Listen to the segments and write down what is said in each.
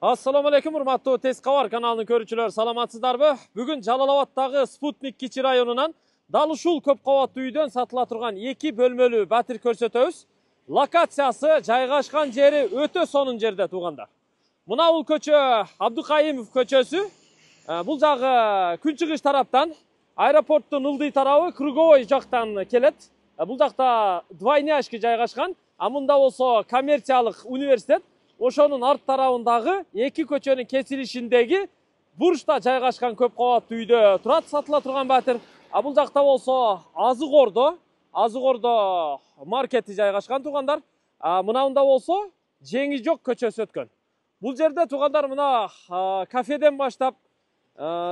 Assalamu alaikum, урматтуу Тез Кабар каналынын көрүүчүлөрү, саламатсыздарбы? Бүгүн Жалал Абаддагы Спутник Кичи районунан дал ушул көп кабаттуу үйдөн сатыла турган 2 бөлмөлүү батир көрсөтөбүз. Локациясы жайгашкан жери өтө сонун жерде туугандар. Мына бул көчө Абдыкайымов көчөсү. Бул жагы күнчыгыш тараптан, аэропорттун ылдый тарабы Круговой жактан келет. Бул жакта двойняшки жайгашкан. Мында болсо коммерциялык университет. Ошонун арт тарабындагы 2 көчөнүн кесилишиндеги бурчта жайгашкан көп кабаттуу үйдө турат сатыла турган батир. Бул жакта болсо Азык Ордо маркети жайгашкан туугандар. Мынабында болсо Жеңи жок көчөсү өткөн. Бул жерде туугандар мына кафеден баштап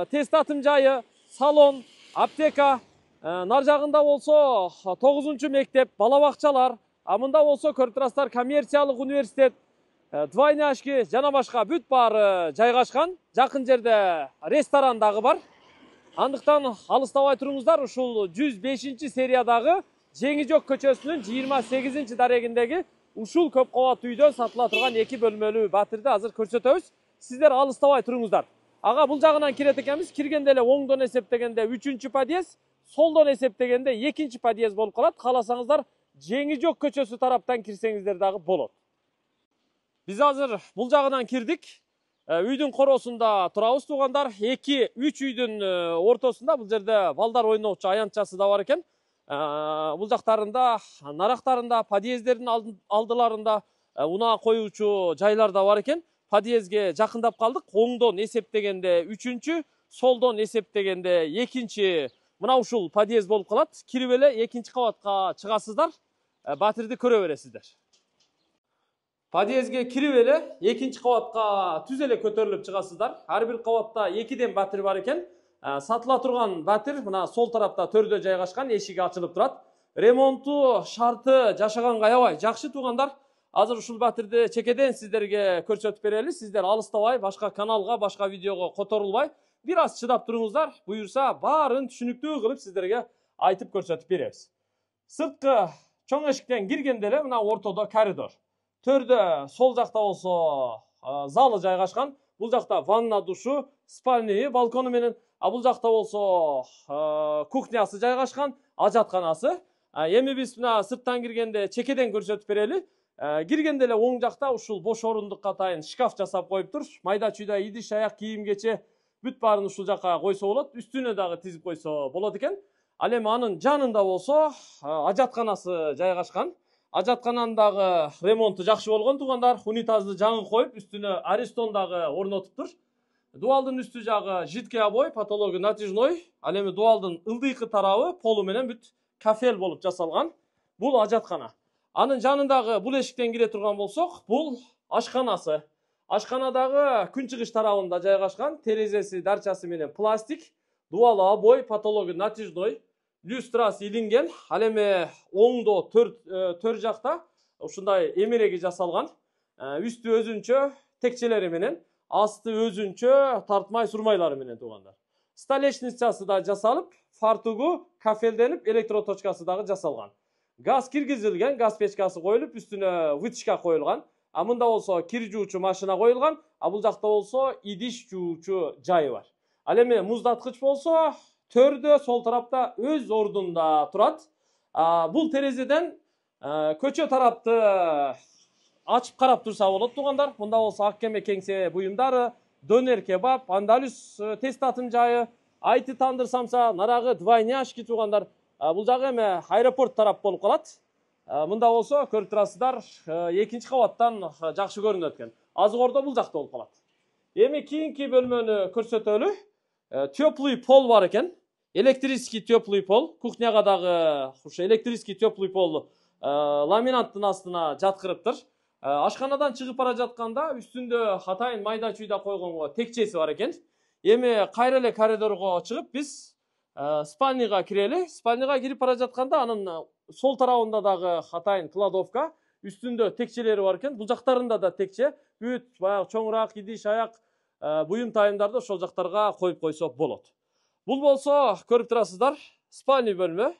тест татым жайы, салон, аптека, нар жагында болсо 9-мектеп, бала бакчалар, мында болсо көрүп турасыздар коммерциялык университет, двойняшки жана башка бүт баары жайгашкан. Жакын жерде ресторан дагы бар. Андыктан алыстабай туруңуздар, ушул 105-сериядагы Жеңи жок көчөсүнүн 28-дарегиндеги ушул көп кабаттуу үйдөн сатыла турган 2 бөлмөлүү батирди азыр көрсөтөбүз. Сиздер алыстабай туруңуздар. Ага бул жагынан кирет экенбиз. Киргенде эле оңдон эсептегенде 3-подъезд, солдон эсептегенде 2-подъезд болуп калат. Кааласаңыздар Жеңи жок көчөсү тараптан кирсеңиздер дагы болот. Биз азыр бул жагынан кирдик. Үйдүн короосунда турабыз туугандар. 2-3 үйдүн ортосунда бул жерде балдар ойночу аянтчасы да бар экен. Бул жактарында, нарактарында, подъездердин алдыларында унаа коюучу жайлар да бар экен. Подъездге жакындап калдык. Оңдон эсептегенде 3-чү, солдон эсептегенде 2-чи мына ушул подъезд болуп калат. Кирип эле 2-чи кабатка чыгасыздар. Батирди көрө бересиздер. Подъездге кирип эле 2-чи кабатка түз эле көтөрүлүп чыгасыздар. Ар бир кабатта 2ден батир бар экен. Сатыла турган батир мына сол тарапта төрдө жайгашкан, эшиги ачылып турат. Ремонту, шарты жашаганга аябай жакшы туугандар. Азыр ушул батирди чекеден сиздерге көрсөтүп берели. Сиздер алыстабай, башка каналга, башка видеого которулбай, бир аз чыдап туруңуздар. Буюрса, баарын түшүнүктүү кылып сиздерге айтып көрсөтүп беребиз. Сырткы чоң эшиктен киргенде эле мына ортодо коридор. Төрдө сол жакта болсо залы жайгашкан. Бул жакта ванна, душу, спальный, балкону менен. Бул жакта болсо кухнясы жайгашкан, ажатканасы. Эми биз мына сырттан киргенде чекеден көрсөтүп берели. Киргенде эле оң жакта ушул бош орундукка атайын шкаф жасап коюптур. Майда чүйдө идиш, аяк кийим-кече бүт баарын ушул жакка койсо болот. Үстүнө дагы тизип койсо болот экен. Ал эми анын жанында болсо ажатканасы жайгашкан. Ажаткананын дагы ремонту жакшы болгон туугандар. Унитазды жаңы коюп, үстүнө аристон дагы орнотуптур. Дуалдын үстү жагы жидкий обой, потологу натяжной. Ал эми дуалдын ылдыйкы тарабы полу менен бүт кафел болуп жасалган. Бул ажаткана. Анын жанындагы бул эшиктен кире турган болсок, бул ашканасы. Ашканадагы күнчыгыш тарабында жайгашкан, терезеси, дарчасы менен пластик, дуалы обой, потологу натяжной, люстрасы илинген. Ал эми оңдо төр жакта ушундай эмереги жасалган. Үстү өзүнчө текчелери менен, асты өзүнчө тартмай сурмайлары менен туугандар. Столешницасы да жасалып, фартугу кафелденип, электроточкасы дагы жасалган. Газ киргизилген, газ печкасы коюлуп, үстүнө вытяжка коюлган. Мында болсо кир жуучу машина коюлган, бул жакта болсо идиш жуучу жайы бар. Ал эми муздаткыч болсо төрдө сол тарапта өз ордунда турат. Бул терезеден көчө тарапты ачып карап турса болот туугандар. Мында болсо ак кеме кеңсе буюмдары, дөнер кебаб, андалюс тест татым жайы, айты тандыр самса, нарагы двойняшки туугандар. Бул жагы эми аэропорт тарап болуп калат. Мында болсо көрүп турасыздар, 2-чи кабаттан жакшы көрүнөт экен. Азык Ордо бул жакта болуп калат. Эми кийинки бөлмөнү көрсөтөлү. Теплый пол бар экен. Электрический теплый пол. Кухняга дагы ушу электрический теплый пол ламинаттын астына жаткырыптыр. Ашканадан чыгып бара жатканда үстүндө атайын майда чүйдө койгонго текчеси бар экен. Эми кайра эле коридорго чыгып биз спальныйга кирели. Спальныйга кирип бара жатканда анын сол тарабында дагы атайын кладовка, үстүндө текчелери бар экен. Бул жактарында да текче, бүт баягы чоңураак идиш, аяк буюм тайымдарды ошол жактарга коюп койсо болот. Бул болсо көрүп турасыздар, спальный бөлмө.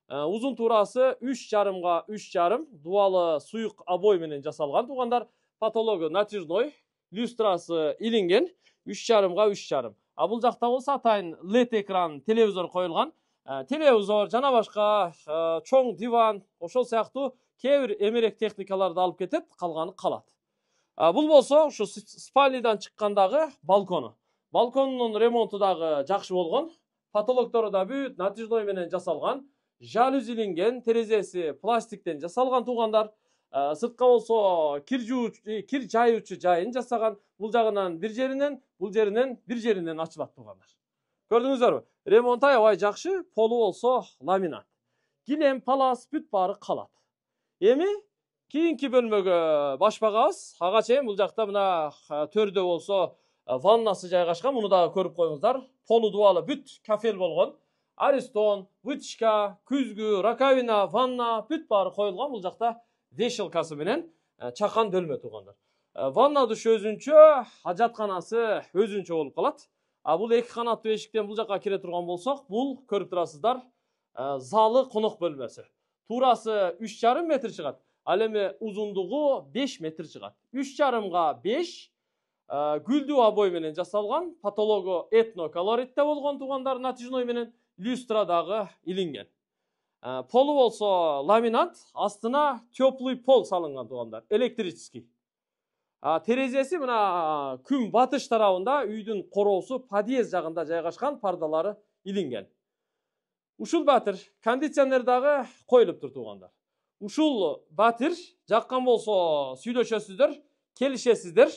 Узун туурасы 3,5 га 3,5, дуалы суюк обой менен жасалган туугандар. Потологу натяжной, люстрасы илинген 3,5 3,5. Бул жакта болсо атайын LED экран телевизор коюлган. Телевизор жана башка чоң диван, ошол сыяктуу кээ бир эмерек техникаларды алып кетет, калганы калат. Бул болсо ушу спальныйдан чыккандагы балкону. Балконунун ремонту дагы жакшы болгон. Потолоктору да бүт натыжной менен жасалган. Жалюзи илинген, терезеси пластиктен жасалган туугандар. Сыртка болсо кир жайуучу жайын жасаган. Бул жагынан бир жеринен, бул жеринен бир жеринен ачылат туугандар. Көрдүңүздөрбү? Ремонт аябай жакшы, полу болсо ламинат. Килем, палас бүт баары калат. Эми кийинки бөлмөгө баш багабыз. Ага чейин бул жакта мына төрдө болсо ваннасы жайгашкан. Муну дагы көрүп коюңуздар. Полу дубалы бүт кафел болгон. Аристон, вытяжка, күзгү, раковина, ванна бүт баары коюлган. Бул жакта вешалкасы менен чакан бөлмө туугандар. Ванна душ өзүнчө, ажатканасы өзүнчө болуп калат. Бул эки канаттуу эшиктен бул жакка кире турган болсок, бул көрүп турасыздар, залы конок бөлмөсү. Туурасы 3,5 метр чыгат. Ал эми узундугу 5 метр чыгат. 3,5 5 гүлдүү обой менен жасалган, потологу этноколоритте болгон туугандар, натыжной менен люстра дагы илинген. Полу болсо ламинат, астына теплый пол салынган туугандар, электрический. Терезеси мына күн батыш тарабында үйдүн короосу подъезд жагында жайгашкан, пардалары илинген. Ушул батир кондиционер дагы коюлуптур туугандар. Ушул батир жаккан болсо сүйлөшөсүздөр, келишесиздер.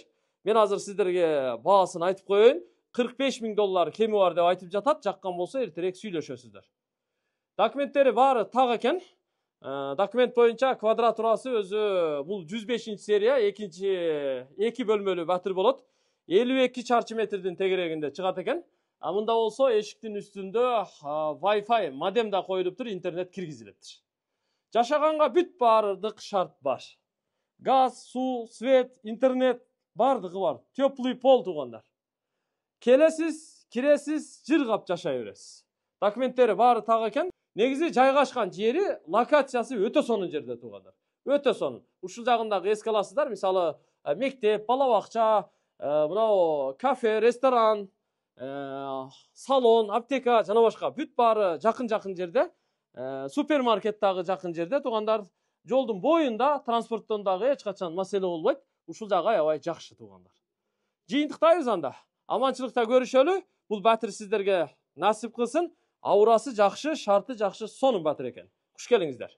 Мен азыр сиздерге баасын айтып коеюн. $45,000 кеми бар деп айтып жатат. Жаккан болсо эртерээк сүйлөшөсүздөр. Документтери баары так экен. Документ боюнча квадратурасы өзү бул 105 серия, эки бөлмөлүү батир болот. 52 чарчы метрдин тегерегинде чыгат экен. Мында болсо эшиктин үстүндө Wi-Fi модем да коюлуптур, интернет киргизилиптир. Жашаганга бүт баардык шарт бар. Газ, суу, свет, интернет бардыгы бар. Теплый пол туугандар. Келесиз, киресиз, жыргап жашай бересиз. Документтери баары так экен. Негизи жайгашкан жери, локациясы өтө сонун жерде туугандар. Өтө сонун. Ушул жагындагы эске аласыздар, мисалы, мектеп, бала бакча, мына кафе, ресторан, салон, аптека жана башка бүт баары жакын жерде. Супермаркет дагы жакын жерде туугандар. Жолдун боюнда, транспорттон дагы эч качан маселе болбойт. Ушул жагы аябай жакшы туугандар. Жыйынтыктайбыз анда. Аманчылыкта көрүшөлү. Бул батир сиздерге насип кылсын. Аурасы жакшы, шарты жакшы, сонун батир экен. Куш келиңиздер.